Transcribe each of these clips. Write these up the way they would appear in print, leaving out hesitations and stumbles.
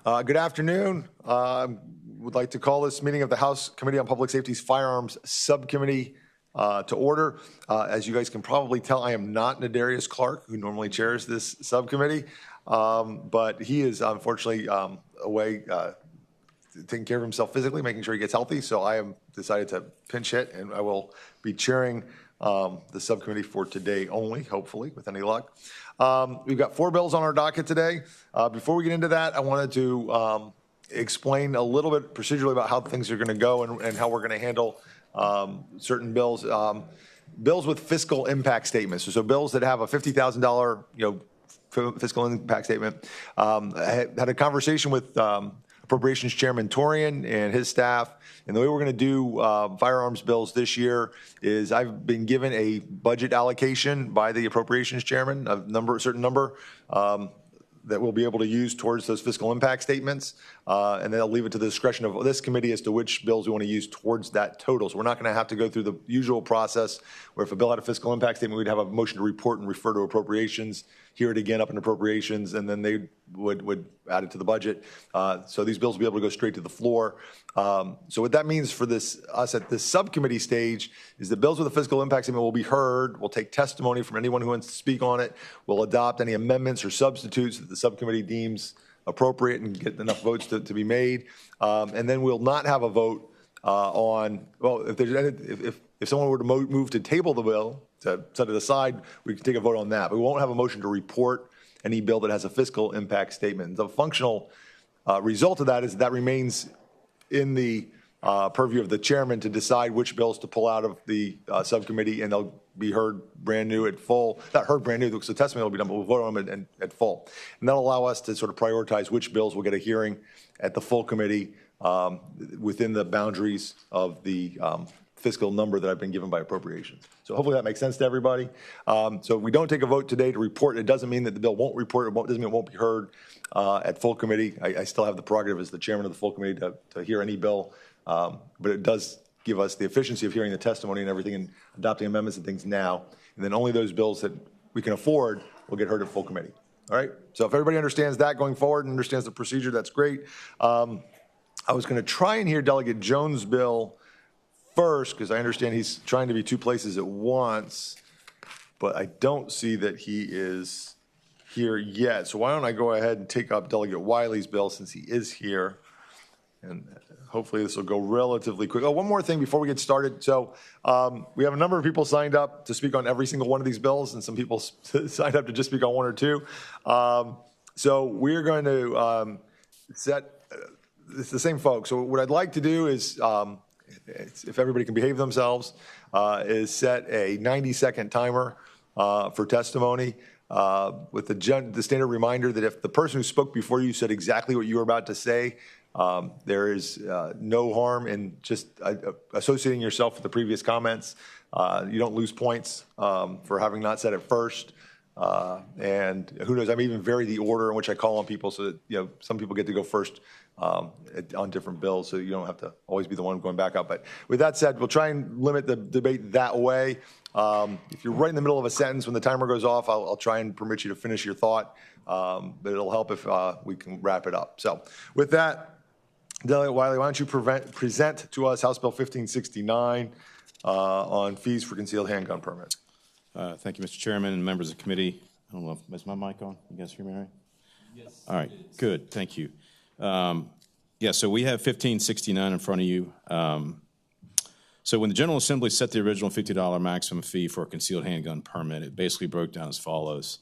Good afternoon. Would like to call this meeting of the House Committee on Public Safety's Firearms Subcommittee to order. As you guys can probably tell, I am not Nadarius Clark, who normally chairs this subcommittee, but he is unfortunately away taking care of himself physically, making sure he gets healthy. So I have decided to pinch hit, and I will be chairing the subcommittee for today only, hopefully, with any luck. We've got 4 bills on our docket today. Before we get into that, I wanted to explain a little bit procedurally about how things are going to go and how we're going to handle certain bills. Bills with fiscal impact statements. So bills that have a $50,000, fiscal impact statement. I had a conversation with Appropriations Chairman Torian and his staff, and the way we're going to do firearms bills this year is I've been given a budget allocation by the Appropriations Chairman, a certain number that we'll be able to use towards those fiscal impact statements, and then I'll leave it to the discretion of this committee as to which bills we want to use towards that total. So we're not going to have to go through the usual process where if a bill had a fiscal impact statement, we'd have a motion to report and refer to appropriations, hear it again up in appropriations, and then they would add it to the budget. So these bills will be able to go straight to the floor. So what that means for us at this subcommittee stage is the bills with a fiscal impact statement will be heard. We'll take testimony from anyone who wants to speak on it. We'll adopt any amendments or substitutes that the subcommittee deems appropriate and get enough votes to be made. And then we'll not have a vote on, well, if someone were to move to table the bill, to set it aside, we can take a vote on that. But we won't have a motion to report any bill that has a fiscal impact statement. The functional result of that is that remains in the purview of the chairman to decide which bills to pull out of the subcommittee, and they'll be heard brand new at full. Not heard brand new because the testimony will be done, but we'll vote on them at full. And that'll allow us to sort of prioritize which bills will get a hearing at the full committee within the boundaries of the fiscal number that I've been given by appropriations. So hopefully that makes sense to everybody. So if we don't take a vote today to report, it doesn't mean that the bill won't report. It doesn't mean it won't be heard at full committee. I still have the prerogative as the chairman of the full committee to hear any bill, but it does give us the efficiency of hearing the testimony and everything and adopting amendments and things now. And then only those bills that we can afford will get heard at full committee. All right. So if everybody understands that going forward and understands the procedure, that's great. I was going to try and hear Delegate Jones' bill first, because I understand he's trying to be 2 places at once, but I don't see that he is here yet. So why don't I go ahead and take up Delegate Wiley's bill since he is here, and hopefully this will go relatively quick. Oh, one more thing before we get started. So we have a number of people signed up to speak on every single one of these bills, and some people signed up to just speak on 1 or 2. So we're going to it's the same folks. So what I'd like to do is, if everybody can behave themselves, is set a 90-second timer for testimony with the standard reminder that if the person who spoke before you said exactly what you were about to say, there is no harm in just associating yourself with the previous comments. You don't lose points for having not said it first. And who knows, I may even vary the order in which I call on people so that, some people get to go first on different bills, so you don't have to always be the one going back up. But with that said, we'll try and limit the debate that way. If you're right in the middle of a sentence when the timer goes off, I'll try and permit you to finish your thought, but it'll help if we can wrap it up. So with that, Delegate Wiley, why don't you present to us House Bill 1569 on fees for concealed handgun permits. Thank you, Mr. Chairman and members of the committee. I don't know, is my mic on? You guys hear me all right? Yes. All right, good, thank you. So we have 1569 in front of you. So when the General Assembly set the original $50 maximum fee for a concealed handgun permit, it basically broke down as follows.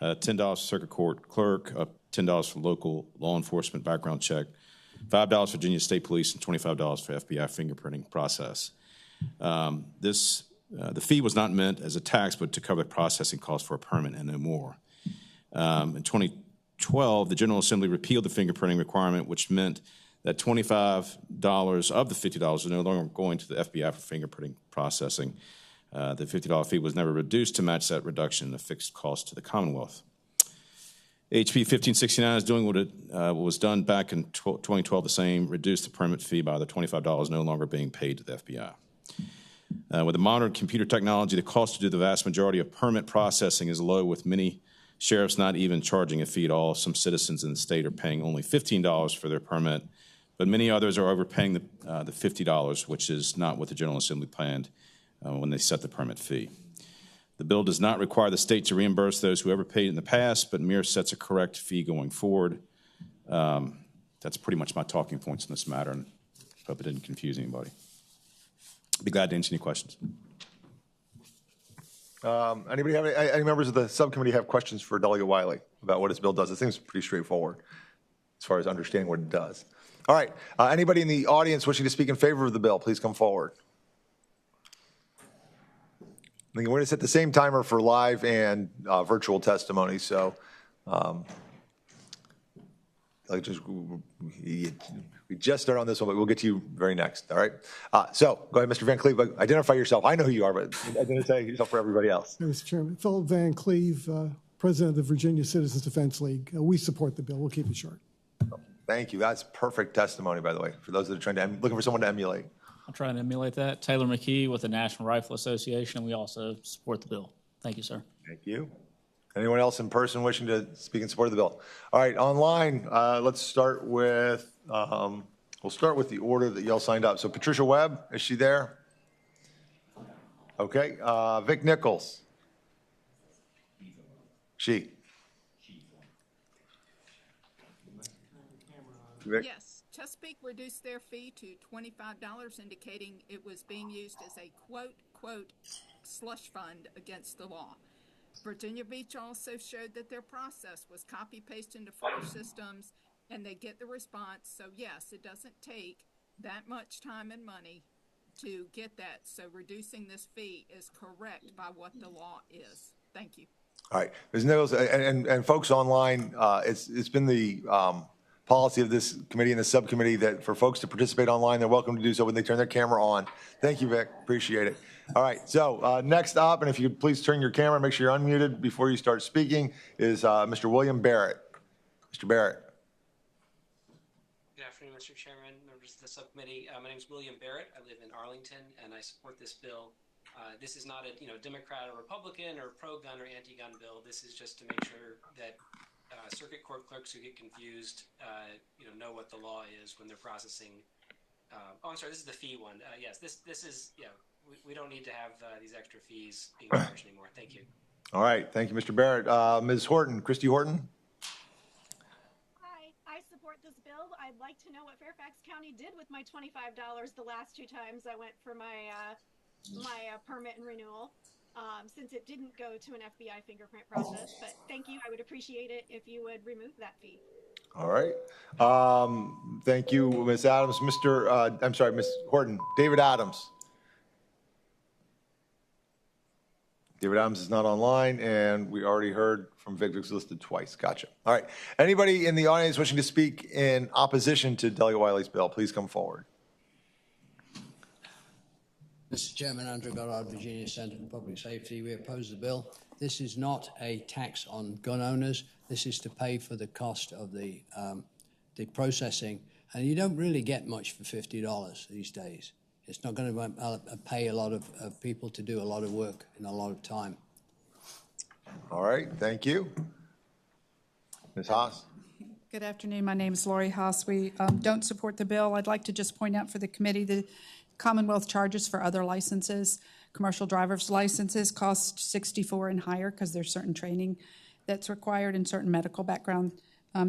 $10 for circuit court clerk, $10 for local law enforcement background check, $5 for Virginia State Police, and $25 for FBI fingerprinting process. The fee was not meant as a tax, but to cover the processing costs for a permit and no more. In 2012, the General Assembly repealed the fingerprinting requirement, which meant that $25 of the $50 was no longer going to the FBI for fingerprinting processing. The $50 fee was never reduced to match that reduction in the fixed cost to the Commonwealth. HB 1569 is doing what was done back in 2012 the same, reduced the permit fee by the $25 no longer being paid to the FBI. With the modern computer technology, the cost to do the vast majority of permit processing is low, with many sheriffs not even charging a fee at all. Some citizens in the state are paying only $15 for their permit, but many others are overpaying the $50, which is not what the General Assembly planned when they set the permit fee. The bill does not require the state to reimburse those who overpaid in the past, but mere sets a correct fee going forward. That's pretty much my talking points in this matter, and hope it didn't confuse anybody. I'd be glad to answer any questions. Anybody have any members of the subcommittee have questions for Delegate Wiley about what his bill does? It seems pretty straightforward as far as understanding what it does. All right. Anybody in the audience wishing to speak in favor of the bill, please come forward. We're going to set the same timer for live and virtual testimony. So we just started on this one, but we'll get to you very next. All right. So go ahead, Mr. Van Cleve. Identify yourself. I know who you are, but identify yourself for everybody else. Mr. Chairman, Philip Van Cleve, President of the Virginia Citizens Defense League. We support the bill. We'll keep it short. Thank you. That's perfect testimony, by the way, for those that are trying to looking for someone to emulate. I'll try and emulate that. Taylor McKee with the National Rifle Association. We also support the bill. Thank you, sir. Thank you. Anyone else in person wishing to speak in support of the bill? All right, online, let's start with, we'll start with the order that y'all signed up. So Patricia Webb, is she there? Okay, Vic Nichols. She. Vic? Yes, Chesapeake reduced their fee to $25, indicating it was being used as a quote, slush fund against the law. Virginia Beach also showed that their process was copy-paste into force systems, and they get the response. So, yes, it doesn't take that much time and money to get that. So reducing this fee is correct by what the law is. Thank you. All right, Ms. Nichols, and folks online, it's been the policy of this committee and the subcommittee that for folks to participate online, they're welcome to do so when they turn their camera on. Thank you, Vic. Appreciate it. All right, so next up, and if you could please turn your camera, make sure you're unmuted before you start speaking, is Mr. William Barrett. Mr. Barrett. Good afternoon, Mr. Chairman, members of the subcommittee. My name is William Barrett. I live in Arlington, and I support this bill. This is not a Democrat or Republican or pro-gun or anti-gun bill. This is just to make sure that circuit court clerks who get confused, know what the law is when they're processing. I'm sorry, this is the fee one. Yes, this is, we don't need to have these extra fees being charged anymore. Thank you. All right, thank you, Mr. Barrett. Ms. Horton, Christy Horton. Hi, I support this bill. I'd like to know what Fairfax County did with my $25 the last 2 times I went for my permit and renewal. Since it didn't go to an FBI fingerprint process, but thank you. I would appreciate it if you would remove that fee. All right. Thank you, Ms. Adams. I'm sorry, Ms. Horton. David Adams. David Adams is not online, and we already heard from Vic. Vic's listed twice. Gotcha. All right. Anybody in the audience wishing to speak in opposition to Delegate Wiley's bill, please come forward. Mr. Chairman, Andrew Goddard, Virginia Center for Public Safety. We oppose the bill. This is not a tax on gun owners. This is to pay for the cost of the processing. And you don't really get much for $50 these days. It's not going to pay a lot of people to do a lot of work in a lot of time. All right. Thank you. Ms. Haas. Good afternoon. My name is Lori Haas. We don't support the bill. I'd like to just point out for the committee the Commonwealth charges for other licenses. Commercial driver's licenses cost $64 and higher because there's certain training that's required and certain medical background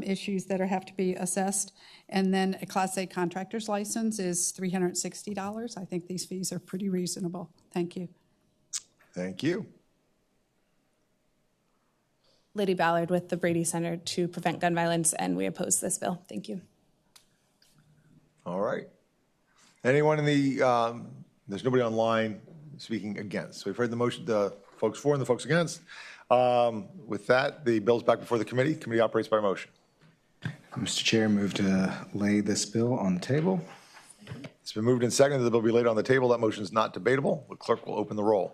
issues that have to be assessed. And then a Class A contractor's license is $360. I think these fees are pretty reasonable. Thank you. Thank you. Liddy Ballard with the Brady Center to Prevent Gun Violence, and we oppose this bill. Thank you. All right. Anyone in the, there's nobody online speaking against. So we've heard the motion, the folks for and the folks against. With that, the bill's back before the committee. Committee operates by motion. Mr. Chair, move to lay this bill on the table. It's been moved and seconded that the bill be laid on the table. That motion is not debatable. The clerk will open the roll.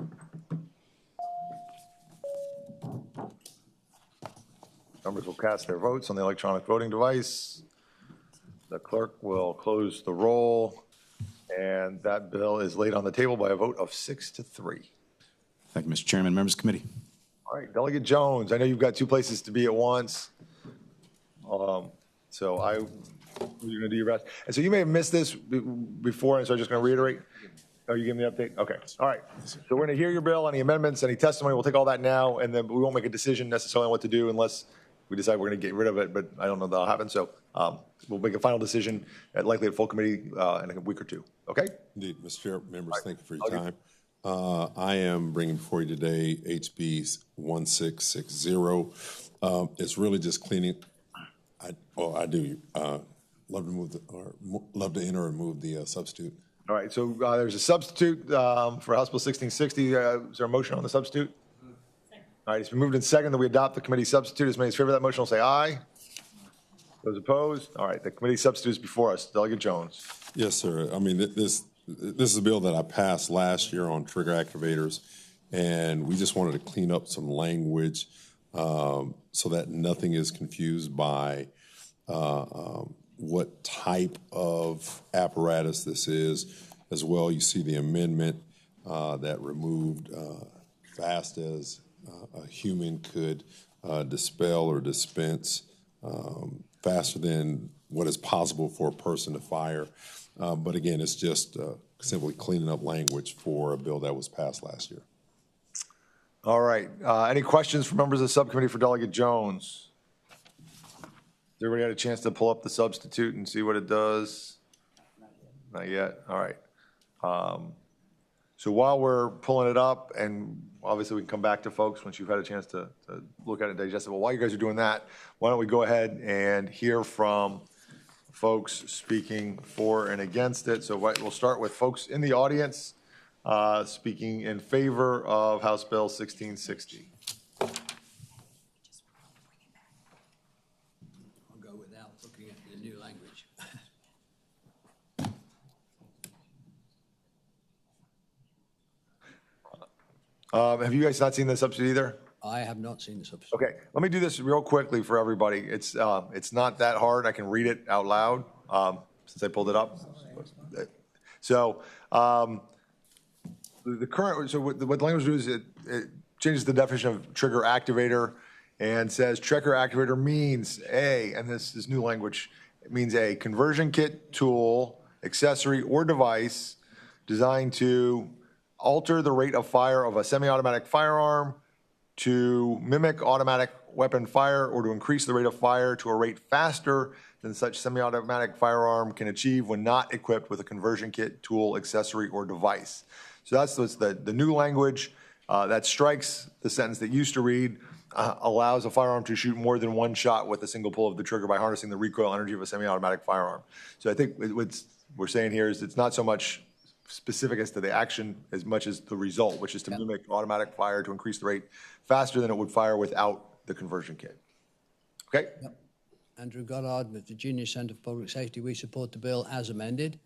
Members will cast their votes on the electronic voting device. The clerk will close the roll. And that bill is laid on the table by a vote of 6-3. Thank you, Mr. Chairman. Members of the committee. All All right, Delegate Jones, I know you've got two places to be at once. So you're gonna do your best. And so you may have missed this before, and so I'm just gonna reiterate. Oh, you giving me the update? Okay, all right. So we're gonna hear your bill, any amendments, any testimony, we'll take all that now, and then we won't make a decision necessarily on what to do unless we decide we're gonna get rid of it, but I don't know that'll happen. So we'll make a final decision likely at full committee in a week or two, okay? Indeed, Mr. Chair, members, thank you for your time. I am bringing before you today HB 1660. It's really just cleaning. I do love to enter and move the substitute. All right, so there's a substitute for House Bill 1660. Is there a motion on the substitute? All right, it's been moved and seconded that we adopt the committee substitute. As many as favor that motion will say aye. Those opposed? All right, the committee substitute is before us. Delegate Jones. Yes, sir. I mean, this is a bill that I passed last year on trigger activators, and we just wanted to clean up some language so that nothing is confused by what type of apparatus this is. As well, you see the amendment that removed fast as a human could dispel or dispense faster than what is possible for a person to fire. But again, it's just simply cleaning up language for a bill that was passed last year. All right. Any questions from members of the subcommittee for Delegate Jones? Has everybody had a chance to pull up the substitute and see what it does? Not yet. All right. So while we're pulling it up, and obviously we can come back to folks once you've had a chance to look at it and digest it. Well, while you guys are doing that, why don't we go ahead and hear from folks speaking for and against it. So we'll start with folks in the audience speaking in favor of House Bill 1660. I'll go without looking at the new language. Have you guys not seen the substitute either? I have not seen the substitute. Okay, let me do this real quickly for everybody. It's not that hard. I can read it out loud since I pulled it up. So the current, so what the language does is it changes the definition of trigger activator and says trigger activator means and this is new language, it means a conversion kit, tool, accessory, or device designed to alter the rate of fire of a semi-automatic firearm, to mimic automatic weapon fire, or to increase the rate of fire to a rate faster than such semi-automatic firearm can achieve when not equipped with a conversion kit, tool, accessory, or device. So that's the new language that strikes the sentence that used to read, allows a firearm to shoot more than one shot with a single pull of the trigger by harnessing the recoil energy of a semi-automatic firearm. So I think what we're saying here is it's not so much specific as to the action as much as the result, which is to mimic automatic fire to increase the rate faster than it would fire without the conversion kit. Okay? Yep. Andrew Goddard with Virginia Center for Public Safety. We support the bill as amended.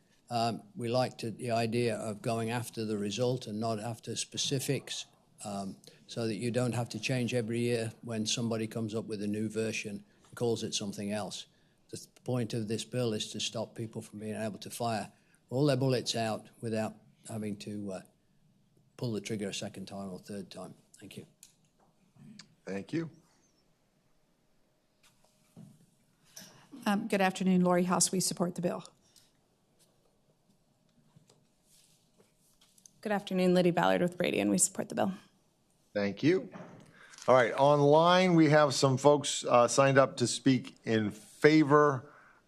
We liked the idea of going after the result and not after specifics so that you don't have to change every year when somebody comes up with a new version and calls it something else. The point of this bill is to stop people from being able to fire all their bullets out without having to pull the trigger a second time or third time. Thank you. Thank you. Good afternoon, Lori House. We support the bill. Good afternoon, Liddy Ballard with Brady, and we support the bill. Thank you. All right, online we have some folks signed up to speak in favor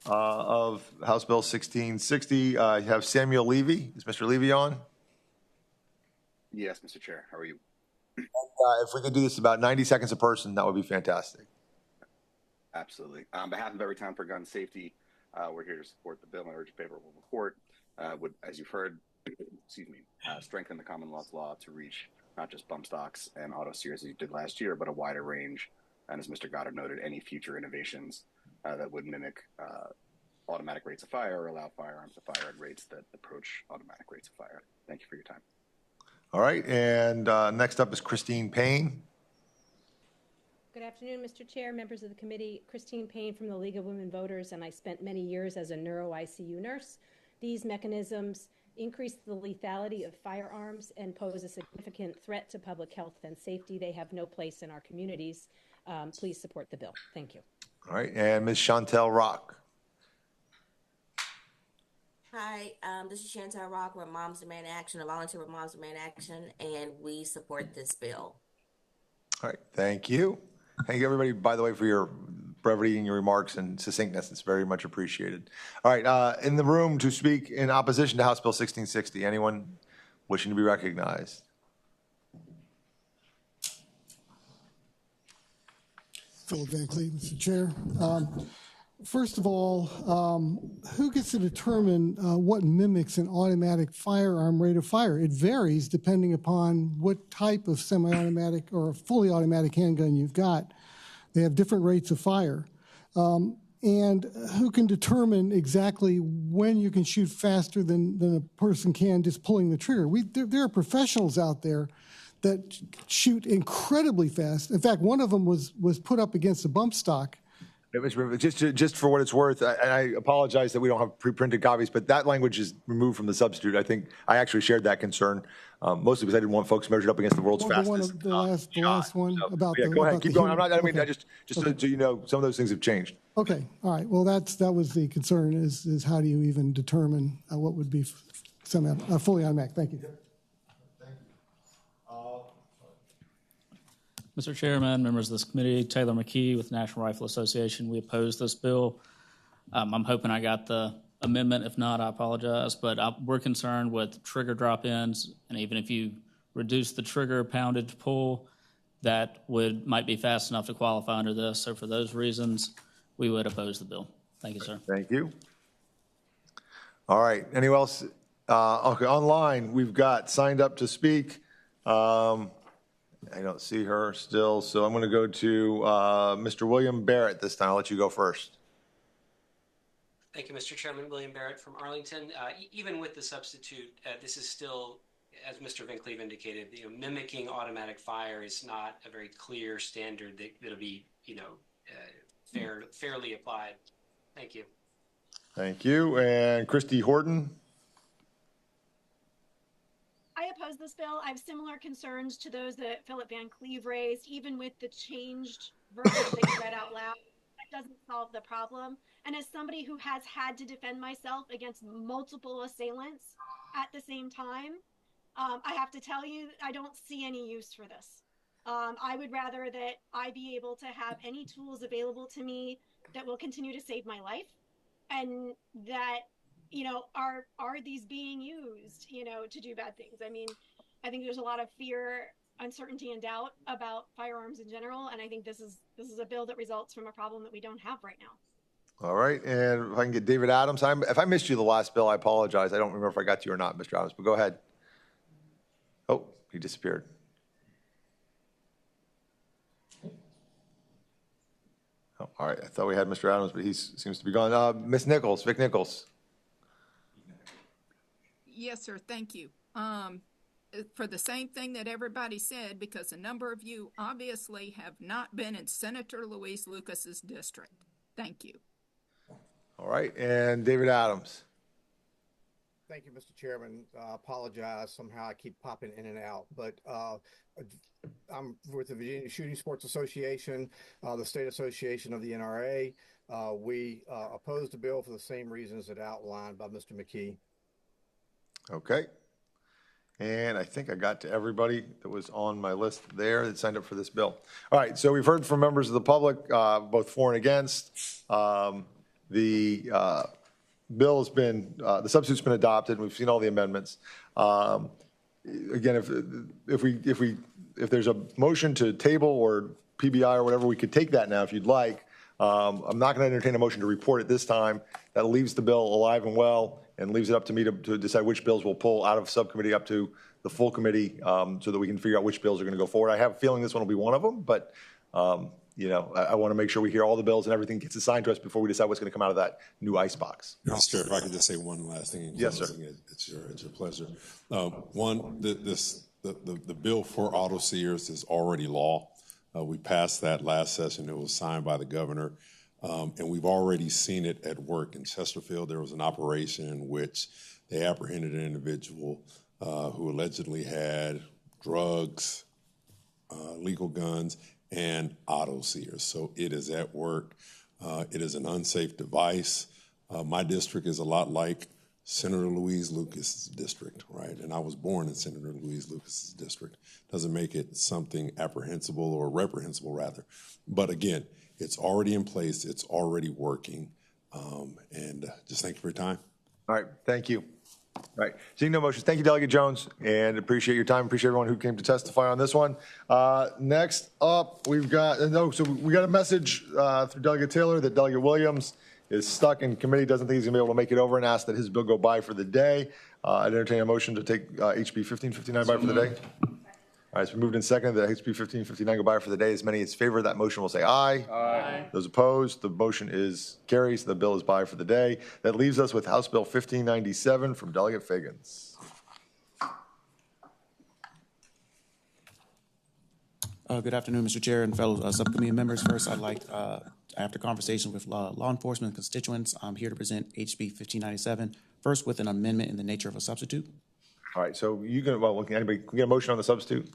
of House Bill 1660. You have Samuel Levy. Is Mr. Levy on? Yes, Mr. Chair. How are you? If we could do this about 90 seconds a person, that would be fantastic. Absolutely. On behalf of Everytown for Gun Safety, we're here to support the bill and urge a favorable report. Would, as you've heard, strengthen the Commonwealth law to reach not just bump stocks and auto series as you did last year, but a wider range. And as Mr. Goddard noted, any future innovations that would mimic automatic rates of fire or allow firearms to fire at rates that approach automatic rates of fire. Thank you for your time. All right, and next up is Christine Payne. Good afternoon, Mr. Chair, members of the committee. Christine Payne from the League of Women Voters, and I spent many years as a neuro-ICU nurse. These mechanisms increase the lethality of firearms, and pose a significant threat to public health and safety. They have no place in our communities. Please support the bill. Thank you. All right, and Ms. Chantel Rock. Hi, this is Chantel Rock with Moms Demand Action, a volunteer with Moms Demand Action, and we support this bill. All right, thank you. Thank you, everybody, by the way, for your brevity in your remarks and succinctness. It's very much appreciated. All right, in the room to speak in opposition to House Bill 1660. Anyone wishing to be recognized? Philip Van Cleve, Mr. Chair. First of all, who gets to determine what mimics an automatic firearm rate of fire? It varies depending upon what type of semi-automatic or fully automatic handgun you've got. They have different rates of fire. And who can determine exactly when you can shoot faster than a person can just pulling the trigger? There are professionals out there that shoot incredibly fast. In fact, one of them was put up against a bump stock. Just for what it's worth, I apologize that we don't have pre-printed copies, but that language is removed from the substitute. I think I actually shared that concern, mostly because I didn't want folks measured up against the world's fastest. The last one so, about yeah, the, go ahead, about keep the going. human. I mean, just okay. So you know, some of those things have changed. Okay, all right. Well, that was the concern: is how do you even determine what would be fully automatic? Thank you. Mr. Chairman, members of this committee, Taylor McKee with National Rifle Association. We oppose this bill. I'm hoping I got the amendment. If not, I apologize. But we're concerned with trigger drop-ins, and even if you reduce the trigger poundage pull, that might be fast enough to qualify under this. So for those reasons, we would oppose the bill. Thank you, sir. Thank you. All right. Anyone else? Okay, online, we've got signed up to speak. I don't see her still, so I'm going to go to Mr. William Barrett this time. I'll let you go first. Thank you, Mr. Chairman. William Barrett from Arlington. Even with the substitute, this is still, as Mr. Van Cleve indicated, mimicking automatic fire is not a very clear standard that'll be, fairly applied. Thank you. Thank you. And Christy Horton. I oppose this bill. I have similar concerns to those that Philip Van Cleve raised. Even with the changed version that you read out loud, that doesn't solve the problem. And as somebody who has had to defend myself against multiple assailants at the same time, I have to tell you, I don't see any use for this. I would rather that I be able to have any tools available to me that will continue to save my life, and that are these being used, to do bad things? I mean, I think there's a lot of fear, uncertainty, and doubt about firearms in general, and I think this is a bill that results from a problem that we don't have right now. All right, and if I can get David Adams. If I missed you the last bill, I apologize. I don't remember if I got to you or not, Mr. Adams, but go ahead. Oh, he disappeared. Oh, all right, I thought we had Mr. Adams, but he seems to be gone. Ms. Nichols, Vic Nichols. Yes, sir. Thank you. For the same thing that everybody said, because a number of you obviously have not been in Senator Louise Lucas's district. Thank you. All right, and David Adams. Thank you, Mr. Chairman. I apologize. Somehow I keep popping in and out, but I'm with the Virginia Shooting Sports Association, the State Association of the NRA. We oppose the bill for the same reasons that outlined by Mr. McKee. Okay. And I think I got to everybody that was on my list there that signed up for this bill. All right, so we've heard from members of the public, both for and against. The bill has been, the substitute's been adopted. We've seen all the amendments. Again, if there's a motion to table or PBI or whatever, we could take that now if you'd like. I'm not going to entertain a motion to report at this time. That leaves the bill alive and well and leaves it up to me to decide which bills we'll pull out of subcommittee up to the full committee so that we can figure out which bills are going to go forward. I have a feeling this one will be one of them, but I want to make sure we hear all the bills and everything gets assigned to us before we decide what's going to come out of that new icebox. Mr. If I could just say one last thing. Yes, sir. It's your pleasure. One, the bill for auto sears is already law. We passed that last session. It was signed by the governor. And we've already seen it at work in Chesterfield. There was an operation in which they apprehended an individual who allegedly had drugs, legal guns, and auto sears. So it is at work. It is an unsafe device. My district is a lot like Senator Louise Lucas's district, right? And I was born in Senator Louise Lucas's district. Doesn't make it something apprehensible or reprehensible, rather. But again, it's already in place. It's already working. And just thank you for your time. All right, thank you. All right, seeing no motions, thank you, Delegate Jones, and appreciate your time. Appreciate everyone who came to testify on this one. Next up, we've got we got a message through Delegate Taylor that Delegate Williams is stuck in committee, doesn't think he's gonna be able to make it over, and asked that his bill go by for the day. I'd entertain a motion to take HB 1559 by for the day. All right, it's been moved and seconded that HB 1559 go by for the day. As many as favor of that motion will say aye. Aye. Those opposed, the motion is carries. The bill is by for the day. That leaves us with House Bill 1597 from Delegate Fagans. Good afternoon, Mr. Chair and fellow subcommittee members. First, I'd like, after conversation with law enforcement constituents, I'm here to present HB 1597, first with an amendment in the nature of a substitute. All right, so you can, anybody, can we get a motion on the substitute?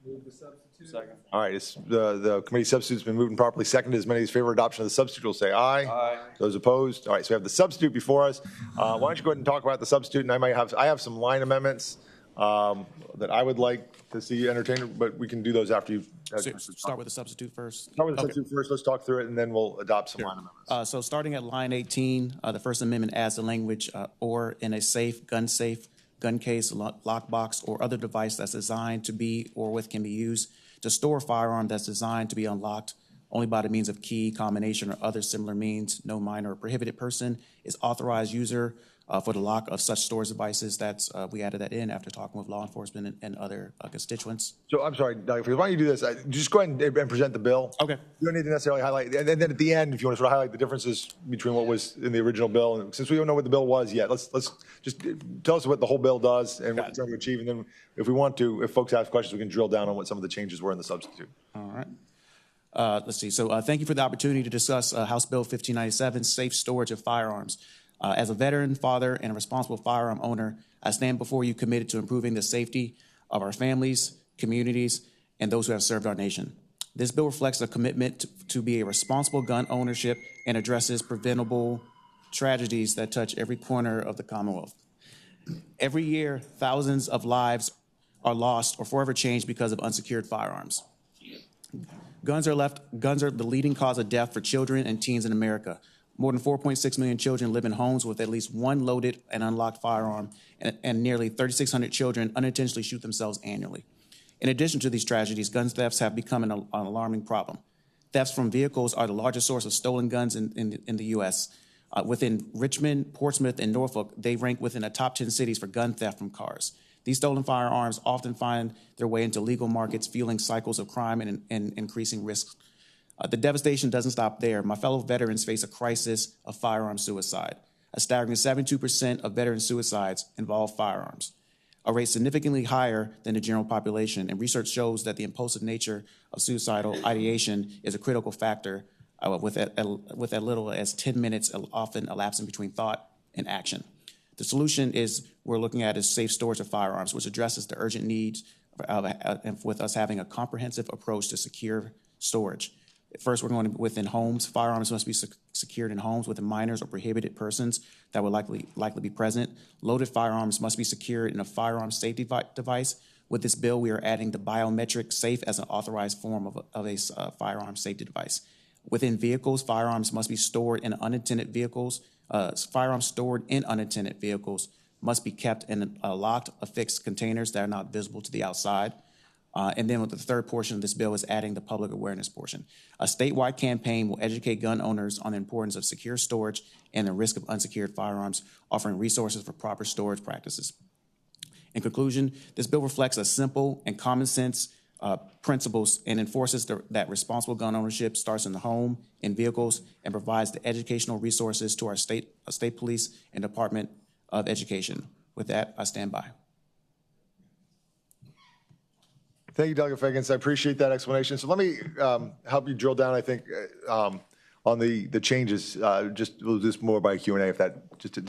Move the substitute. Second. All right, it's the committee substitute's been moved and properly seconded. As many as favor adoption of the substitute will say aye. Aye. Those opposed? All right, so we have the substitute before us. Why don't you go ahead and talk about the substitute, and I have some line amendments that I would like to see entertained, but we can do those after you've. Start with the substitute first. Start with the substitute first. Let's talk through it, and then we'll adopt some line amendments. So starting at line 18, the First Amendment adds the language or in a safe, gun case, lockbox, or other device that's designed to be or with can be used to store a firearm that's designed to be unlocked only by the means of key, combination, or other similar means. No minor or prohibited person is authorized user for the lock of such storage devices. That's we added that in after talking with law enforcement and other constituents. So I'm sorry, Doug, why don't you do this? Just go ahead and present the bill. Okay. You don't need to necessarily highlight, and then at the end, if you want to sort of highlight the differences between what was in the original bill, and since we don't know what the bill was yet, let's just tell us what the whole bill does and what it's trying to achieve, and then if we want to, if folks have questions, we can drill down on what some of the changes were in the substitute. All right. Let's see. So thank you for the opportunity to discuss House Bill 1597, safe storage of firearms. As a veteran, father, and a responsible firearm owner, I stand before you committed to improving the safety of our families, communities, and those who have served our nation. This bill reflects a commitment to be a responsible gun ownership and addresses preventable tragedies that touch every corner of the Commonwealth. Every year, thousands of lives are lost or forever changed because of unsecured firearms. Guns are the leading cause of death for children and teens in America. More than 4.6 million children live in homes with at least one loaded and unlocked firearm, and nearly 3,600 children unintentionally shoot themselves annually. In addition to these tragedies, gun thefts have become an alarming problem. Thefts from vehicles are the largest source of stolen guns in the U.S. Within Richmond, Portsmouth, and Norfolk, they rank within the top 10 cities for gun theft from cars. These stolen firearms often find their way into legal markets, fueling cycles of crime and increasing risks. The devastation doesn't stop there. My fellow veterans face a crisis of firearm suicide. A staggering 72% of veteran suicides involve firearms, a rate significantly higher than the general population. And research shows that the impulsive nature of suicidal ideation is a critical factor with as little as 10 minutes often elapsing between thought and action. The solution we're looking at is safe storage of firearms, which addresses the urgent needs with us having a comprehensive approach to secure storage. First, we're going within homes. Firearms must be secured in homes with minors or prohibited persons that would likely be present. Loaded firearms must be secured in a firearm safety device. With this bill, we are adding the biometric safe as an authorized form of a firearm safety device. Within vehicles, firearms must be stored in unattended vehicles. Firearms stored in unattended vehicles must be kept in locked, affixed containers that are not visible to the outside. And then with the third portion of this bill is adding the public awareness portion. A statewide campaign will educate gun owners on the importance of secure storage and the risk of unsecured firearms, offering resources for proper storage practices. In conclusion, this bill reflects a simple and common sense principles and enforces that responsible gun ownership starts in the home, in vehicles, and provides the educational resources to our state police and Department of Education. With that, I stand by. Thank you, Delegate Fagans. I appreciate that explanation. So let me help you drill down, I think, on the changes, we'll do this more by Q&A, if that, just to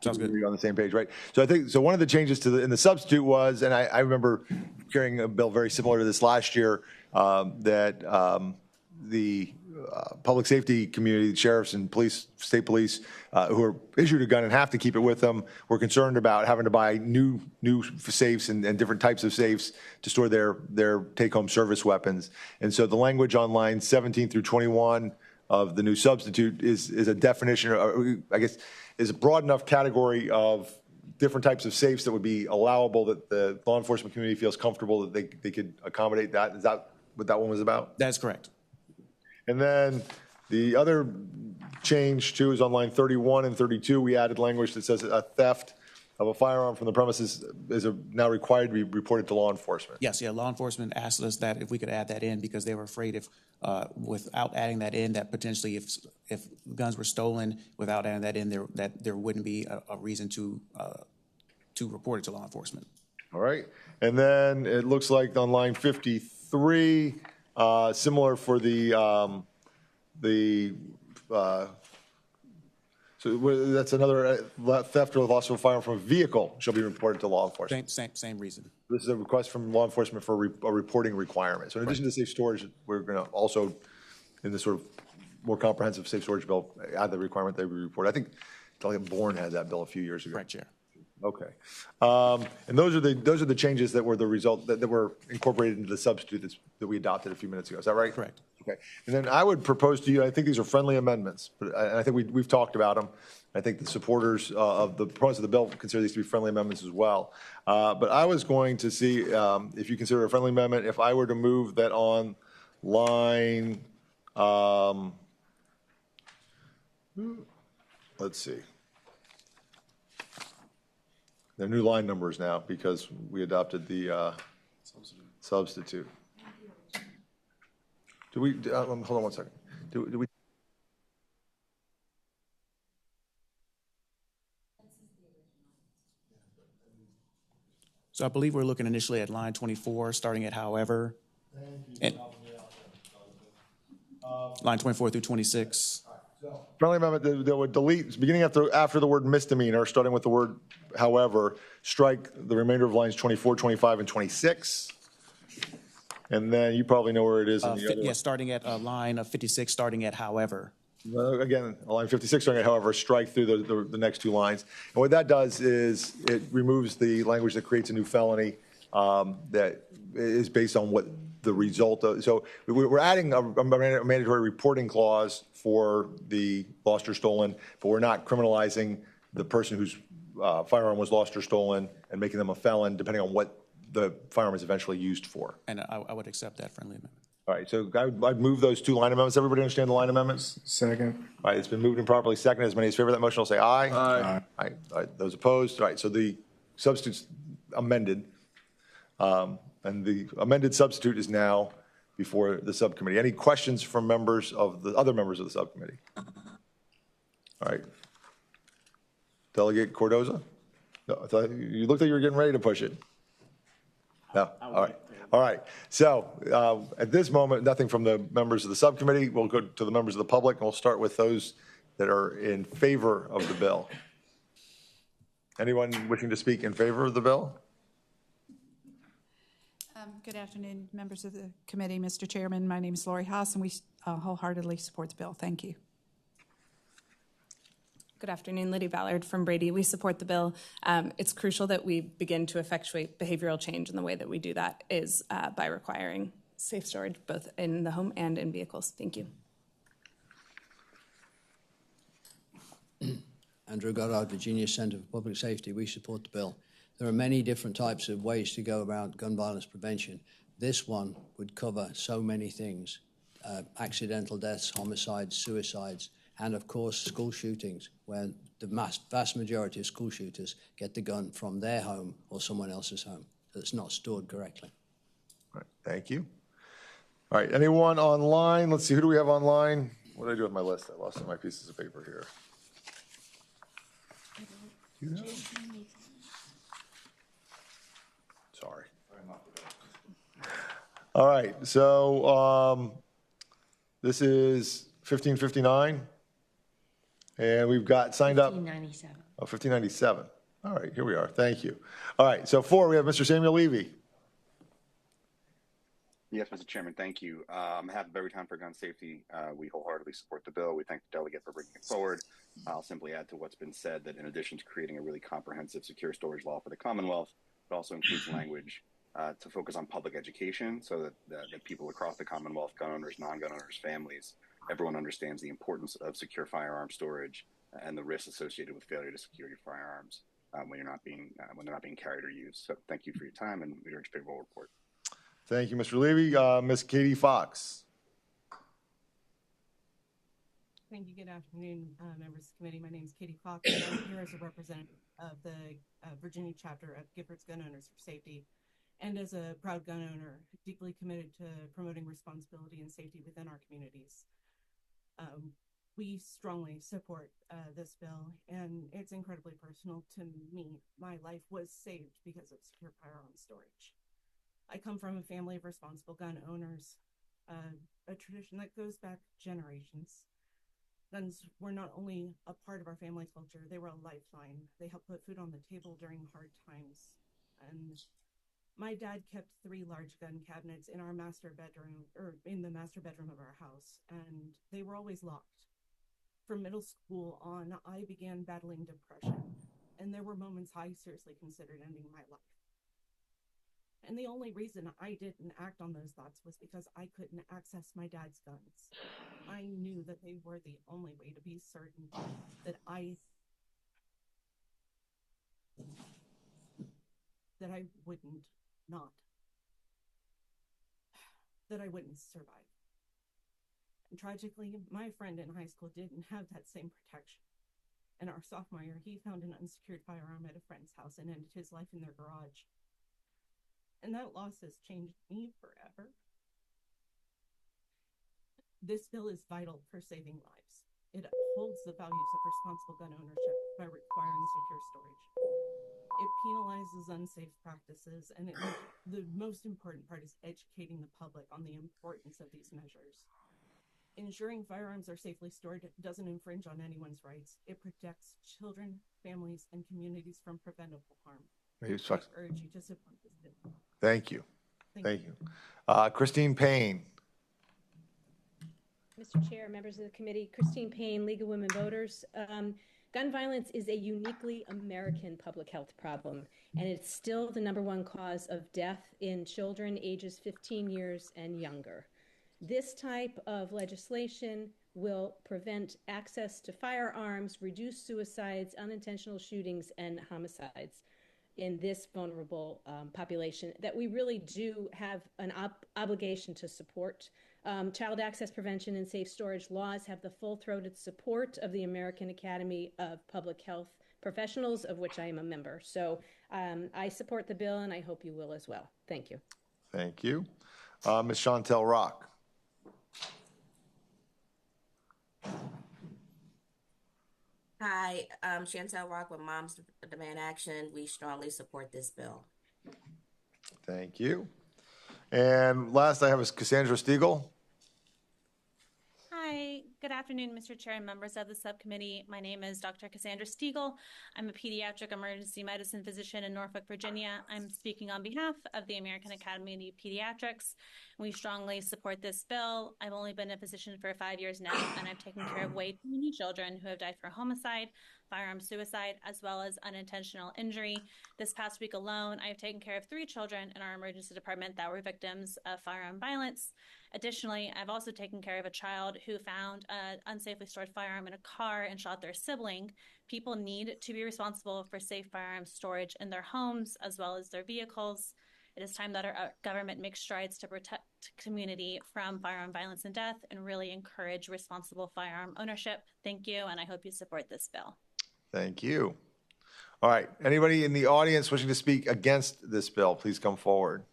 Sounds good. We're on the same page, right? So I think, so one of the changes in the substitute was, and I remember carrying a bill very similar to this last year, that the public safety community, sheriffs and police, state police, who are issued a gun and have to keep it with them, were concerned about having to buy new safes and different types of safes to store their take-home service weapons. And so the language on line 17 through 21 of the new substitute is a definition, or I guess, is a broad enough category of different types of safes that would be allowable, that the law enforcement community feels comfortable that they could accommodate that. Is that what that one was about? That's correct. And then the other change too is on line 31 and 32. We added language that says a theft of a firearm from the premises is now required to be reported to law enforcement. Yes, yeah, law enforcement asked us that if we could add that in because they were afraid if, without adding that in, that potentially if guns were stolen, without adding that in, there wouldn't be a reason to report it to law enforcement. All right. And then it looks like on line 53, similar for so that's another theft or loss of a firearm from a vehicle shall be reported to law enforcement. Same reason. This is a request from law enforcement for a reporting requirement. So in addition to safe storage, we're going to also, in this sort of more comprehensive safe storage bill, add the requirement they report. I think Delegate Bourne had that bill a few years ago. Right, Chair. Okay. And those are the changes that were the result that were incorporated into the substitute that we adopted a few minutes ago. Is that right? Correct. Okay. And then I would propose to you, I think these are friendly amendments, but I think we've talked about them. I think the supporters of the proponents of the bill consider these to be friendly amendments as well. But I was going to see if you consider a friendly amendment, if I were to move that on line, let's see. They're new line numbers now because we adopted the substitute. Do we, hold on one second. Do we? So I believe we're looking initially at line 24, starting at however. And line 24 through 26. Friendly amendment that would delete, beginning after the word misdemeanor, starting with the word however, strike the remainder of lines 24, 25, and 26. And then you probably know where it is in the other one. Starting at line 56, starting at however. Again, line 56, starting at however, strike through the next two lines. And what that does is it removes the language that creates a new felony that is based on what the result of. So we're adding a mandatory reporting clause for the lost or stolen, but we're not criminalizing the person whose firearm was lost or stolen and making them a felon depending on what the firearm is eventually used for. And I would accept that friendly amendment. All right, so I'd move those two line amendments. Everybody understand the line amendments? Second. All right, it's been moved and properly seconded. As many as favor that motion will say aye. Aye. All right, those opposed? All right, so the substitute's amended. And the amended substitute is now before the subcommittee. Any questions from members of the other members of the subcommittee? All right. Delegate Cordoza? No, I thought you looked like you were getting ready to push it. No, all right. All right, so at this moment, nothing from the members of the subcommittee. We'll go to the members of the public, and we'll start with those that are in favor of the bill. Anyone wishing to speak in favor of the bill? Good afternoon, members of the committee. Mr. Chairman, my name is Lori Haas, and we wholeheartedly support the bill. Thank you. Good afternoon, Lydia Ballard from Brady. We support the bill. It's crucial that we begin to effectuate behavioral change, and the way that we do that is by requiring safe storage both in the home and in vehicles. Thank you. Andrew Goddard, Virginia Center for Public Safety. We support the bill. There are many different types of ways to go about gun violence prevention. This one would cover so many things: accidental deaths, homicides, suicides, and of course school shootings, where the vast majority of school shooters get the gun from their home or someone else's home that's not stored correctly. All right, thank you. All right, anyone online? Let's see, who do we have online? What did I do with my list? I lost my pieces of paper here. Do you know? Sorry. All right, so this is 1559. And we've got signed up. 1597. Oh, 1597. All right, here we are. Thank you. All right, so 4, we have Mr. Samuel Levy. Yes, Mr. Chairman, thank you. On behalf of Every Time for Gun Safety, we wholeheartedly support the bill. We thank the delegate for bringing it forward. I'll simply add to what's been said that in addition to creating a really comprehensive secure storage law for the Commonwealth, it also includes language to focus on public education so that people across the Commonwealth, gun owners, non-gun owners, families, everyone understands the importance of secure firearm storage and the risks associated with failure to secure your firearms when they're not being carried or used. So thank you for your time, and we urge favorable report. Thank you, Mr. Levy. Ms. Katie Fox. Thank you. Good afternoon, members of the committee. My name is Katie Fox, and I'm here as a representative of the Virginia chapter of Giffords Gun Owners for Safety, and as a proud gun owner, deeply committed to promoting responsibility and safety within our communities. We strongly support this bill, and it's incredibly personal to me. My life was saved because of secure firearm storage. I come from a family of responsible gun owners, a tradition that goes back generations. Guns were not only a part of our family culture, they were a lifeline. They helped put food on the table during hard times. And my dad kept 3 large gun cabinets in our master bedroom, or in the master bedroom of our house, and they were always locked. From middle school on, I began battling depression, and there were moments I seriously considered ending my life. And the only reason I didn't act on those thoughts was because I couldn't access my dad's guns. I knew that they were the only way to be certain that I wouldn't survive. And tragically, my friend in high school didn't have that same protection. In our sophomore year, he found an unsecured firearm at a friend's house and ended his life in their garage. And that loss has changed me forever. This bill is vital for saving lives. It upholds the values of responsible gun ownership by requiring secure storage. It penalizes unsafe practices, and the most important part is educating the public on the importance of these measures. Ensuring firearms are safely stored doesn't infringe on anyone's rights. It protects children, families, and communities from preventable harm. I urge you to support this bill. Thank you. Thank you. Christine Payne. Mr. Chair, members of the committee, Christine Payne, League of Women Voters. Gun violence is a uniquely American public health problem, and it's still the #1 cause of death in children ages 15 years and younger. This type of legislation will prevent access to firearms, reduce suicides, unintentional shootings, and homicides in this vulnerable population that we really do have an obligation to support. Child access prevention and safe storage laws have the full-throated support of the American Academy of Public Health Professionals, of which I am a member. So I support the bill, and I hope you will as well. Thank you. Thank you. Ms. Chantel Rock. Hi, Chantel Rock with Moms Demand Action. We strongly support this bill. Thank you. And last I have is Cassandra Stiegel. Hi, good afternoon, Mr. Chair and members of the subcommittee. My name is Dr. Cassandra Stiegel. I'm a pediatric emergency medicine physician in Norfolk, Virginia. I'm speaking on behalf of the American Academy of Pediatrics. We strongly support this bill. I've only been a physician for 5 years now, and I've taken care of way too many children who have died for homicide, firearm suicide, as well as unintentional injury. This past week alone, I've taken care of 3 children in our emergency department that were victims of firearm violence. Additionally, I've also taken care of a child who found an unsafely stored firearm in a car and shot their sibling. People need to be responsible for safe firearm storage in their homes as well as their vehicles. It is time that our government makes strides to protect community from firearm violence and death and really encourage responsible firearm ownership. Thank you, and I hope you support this bill. Thank you. All right. Anybody in the audience wishing to speak against this bill, please come forward.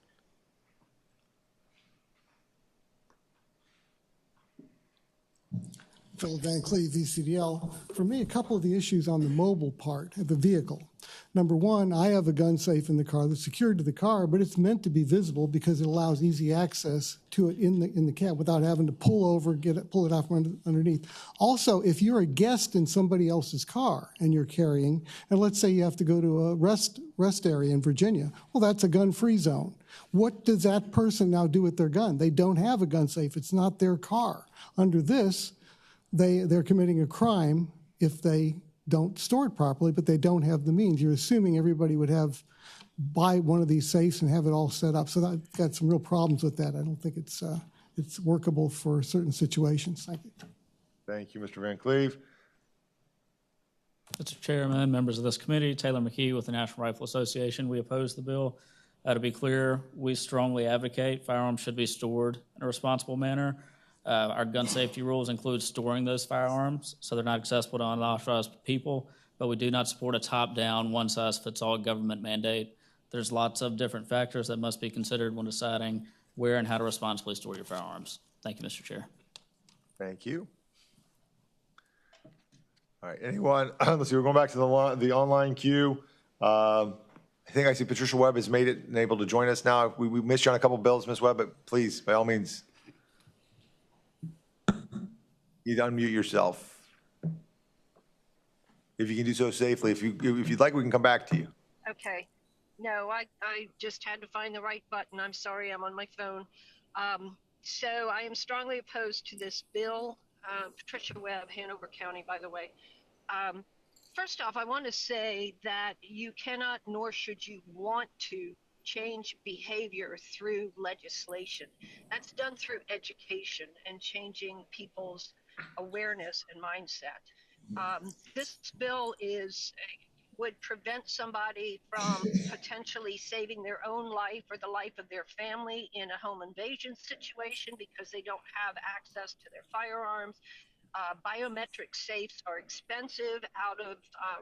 Phil Van Cleve, VCDL. For me, a couple of the issues on the mobile part of the vehicle. Number one, I have a gun safe in the car that's secured to the car, but it's meant to be visible because it allows easy access to it in the cab without having to pull over, pull it off from underneath. Also, if you're a guest in somebody else's car and you're carrying, and let's say you have to go to a rest area in Virginia, well, that's a gun-free zone. What does that person now do with their gun? They don't have a gun safe. It's not their car. Under this, they're committing a crime if they don't store it properly, but they don't have the means. You're assuming everybody would buy one of these safes and have it all set up. So I've got some real problems with that. I don't think it's workable for certain situations. Thank you. Thank you, Mr. Van Cleve. Mr. Chairman, members of this committee, Taylor McKee with the National Rifle Association. We oppose the bill. To be clear, we strongly advocate firearms should be stored in a responsible manner. Our gun safety rules include storing those firearms so they're not accessible to unauthorized people, but we do not support a top-down, one-size-fits-all government mandate. There's lots of different factors that must be considered when deciding where and how to responsibly store your firearms. Thank you, Mr. Chair. Thank you. All right, anyone? Let's see, we're going back to the online queue. I think I see Patricia Webb has made it and able to join us now. We missed you on a couple bills, Ms. Webb, but please, by all means, you unmute yourself. If you can do so safely. If you'd like, we can come back to you. Okay. No, I just had to find the right button. I'm sorry, I'm on my phone. So I am strongly opposed to this bill. Patricia Webb, Hanover County, by the way. First off, I want to say that you cannot nor should you want to change behavior through legislation. That's done through education and changing people's awareness and mindset. This bill would prevent somebody from potentially saving their own life or the life of their family in a home invasion situation because they don't have access to their firearms. Biometric safes are expensive, out of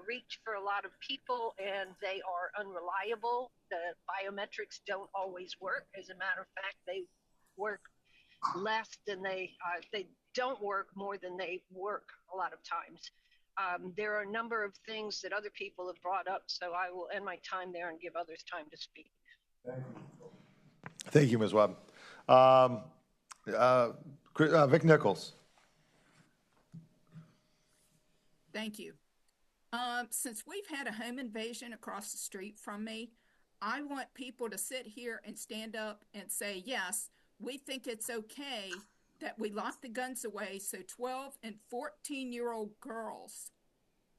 reach for a lot of people, and they are unreliable. The biometrics don't always work. As a matter of fact, they work less than they don't work more than they work a lot of times. There are a number of things that other people have brought up, so I will end my time there and give others time to speak. Thank you, Ms. Webb. Vic Nichols. Thank you. Since we've had a home invasion across the street from me, I want people to sit here and stand up and say, yes, we think it's okay that we lock the guns away so 12 and 14-year-old girls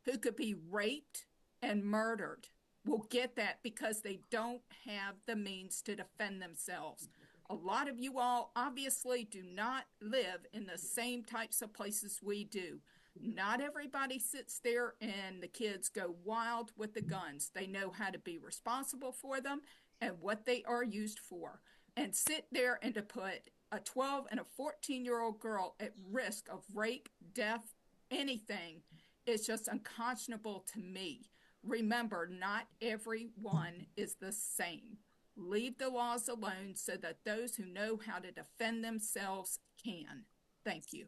who could be raped and murdered will get that because they don't have the means to defend themselves. A lot of you all obviously do not live in the same types of places we do. Not everybody sits there and the kids go wild with the guns. They know how to be responsible for them and what they are used for. And sit there and to put a 12 and a 14-year-old girl at risk of rape, death, anything is just unconscionable to me. Remember, not everyone is the same. Leave the laws alone so that those who know how to defend themselves can. Thank you.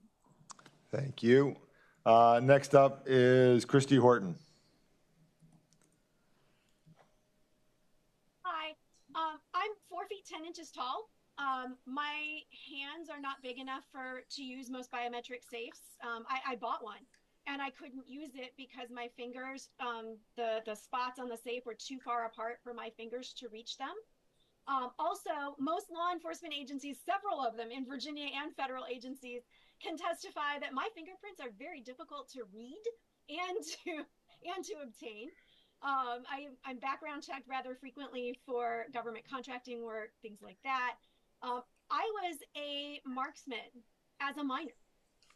Thank you. Next up is Christy Horton. Hi, I'm 4 feet 10 inches tall. My hands are not big enough to use most biometric safes. I bought one and I couldn't use it because my fingers, the spots on the safe were too far apart for my fingers to reach them. Also, most law enforcement agencies, several of them in Virginia and federal agencies, can testify that my fingerprints are very difficult to read and to obtain. I'm background checked rather frequently for government contracting work, things like that. I was a marksman as a minor.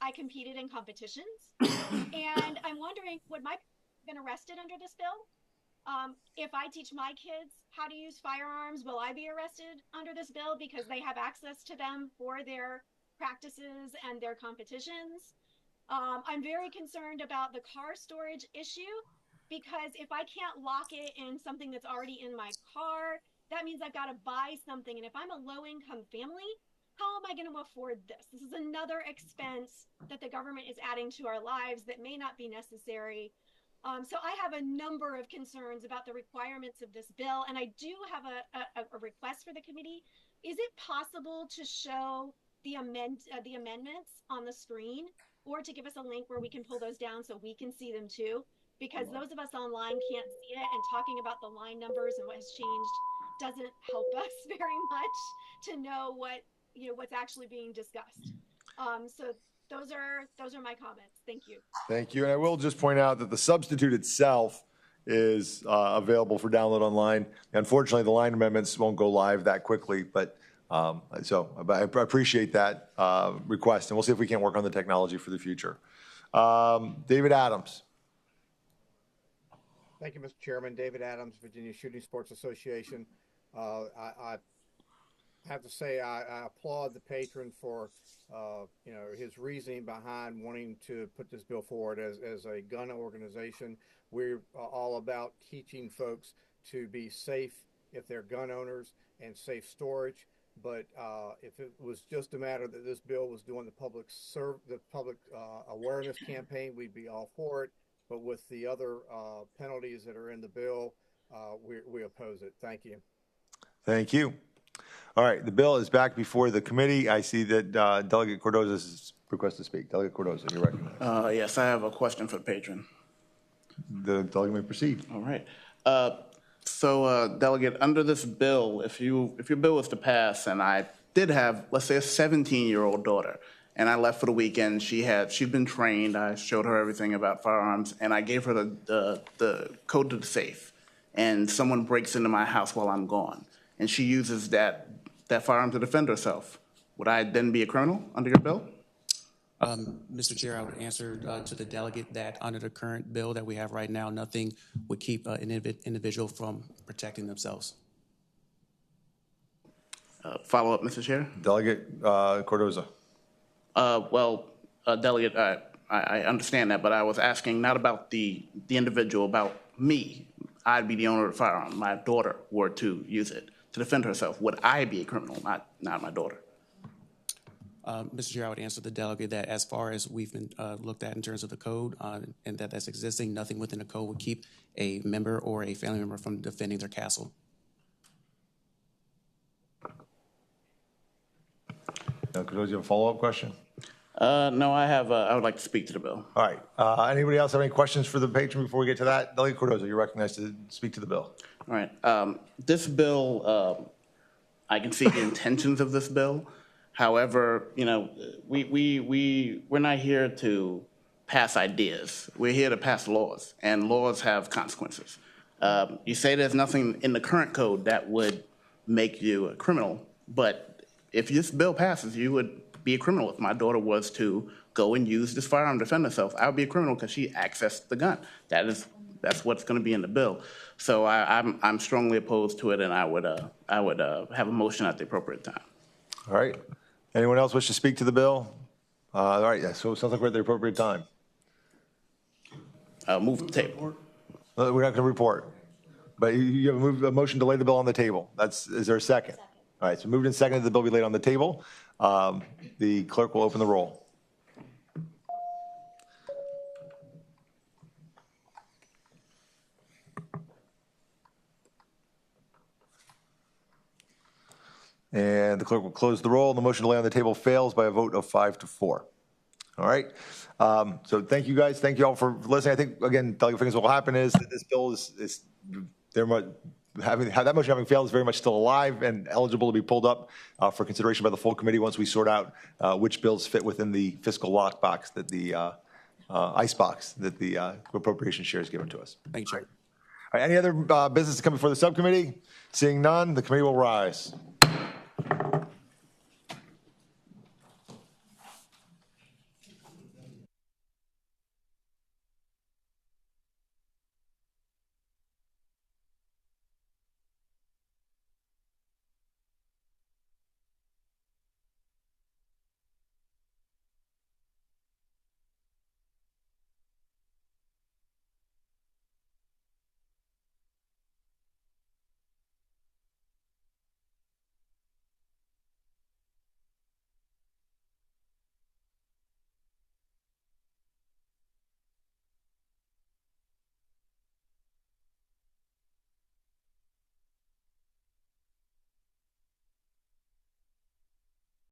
I competed in competitions, and I'm wondering, would my parents have been arrested under this bill? If I teach my kids how to use firearms, will I be arrested under this bill because they have access to them for their practices and their competitions? I'm very concerned about the car storage issue because if I can't lock it in something that's already in my car, that means I've got to buy something. And if I'm a low-income family, how am I going to afford this? This is another expense that the government is adding to our lives that may not be necessary. So I have a number of concerns about the requirements of this bill, and I do have a request for the committee. Is it possible to show the amendments on the screen, or to give us a link where we can pull those down so we can see them too? Because those of us online can't see it, and talking about the line numbers and what has changed doesn't help us very much to know what's actually being discussed. So those are my comments. Thank you. Thank you. And I will just point out that the substitute itself is available for download online. Unfortunately, the line amendments won't go live that quickly, but so I appreciate that request, and we'll see if we can work on the technology for the future. David Adams. Thank you, Mr. Chairman. David Adams, Virginia Shooting Sports Association. I have to say I applaud the patron for his reasoning behind wanting to put this bill forward. As a gun organization, we're all about teaching folks to be safe if they're gun owners and safe storage. But if it was just a matter that this bill was doing the public awareness campaign, we'd be all for it. But with the other penalties that are in the bill, we oppose it. Thank you. Thank you. All right, the bill is back before the committee. I see that Delegate Cordoza has requested to speak. Delegate Cordoza, you're recognized. Yes, I have a question for the patron. The delegate may proceed. All right. Delegate, under this bill, if your bill was to pass, and I did have, let's say, a 17-year-old daughter, and I left for the weekend, she'd been trained. I showed her everything about firearms, and I gave her the code to the safe. And someone breaks into my house while I'm gone, and she uses that firearm to defend herself. Would I then be a criminal under your bill? Mr. Chair, I would answer to the delegate that under the current bill that we have right now, nothing would keep an individual from protecting themselves. Follow up, Mr. Chair? Delegate Cordoza. Delegate, I understand that, but I was asking not about the individual, about me. I'd be the owner of the firearm. My daughter were to use it to defend herself. Would I be a criminal, not my daughter? Mr. Chair, I would answer the delegate that as far as we've been looked at in terms of the code and that's existing, nothing within the code would keep a member or a family member from defending their castle. Cordoza, you have a follow-up question? No, I would like to speak to the bill. All right. Anybody else have any questions for the patron before we get to that? Delegate Cordoza, you're recognized to speak to the bill. All right. This bill, I can see the intentions of this bill. However, we're not here to pass ideas. We're here to pass laws, and laws have consequences. You say there's nothing in the current code that would make you a criminal, but if this bill passes, you would be a criminal. If my daughter was to go and use this firearm to defend herself, I would be a criminal because she accessed the gun. That's what's going to be in the bill. So I'm strongly opposed to it, and I would have a motion at the appropriate time. All right. Anyone else wish to speak to the bill? All right. Yeah, so it sounds like we're at the appropriate time. Move the table. We're not going to report, but you have a motion to lay the bill on the table. Is there a second? All right. So moved and seconded, the bill be laid on the table. The clerk will open the roll. And the clerk will close the roll. The motion to lay on the table fails by a vote of 5-4. All right. So thank you guys. Thank you all for listening. I think, again, Delegate Figgins, what will happen is that this bill is very much that motion having failed is very much still alive and eligible to be pulled up for consideration by the full committee once we sort out which bills fit within the fiscal lockbox that the ice box that the appropriation share is given to us. Thank you, Chair. All right. Any other business to come before the subcommittee? Seeing none, the committee will rise.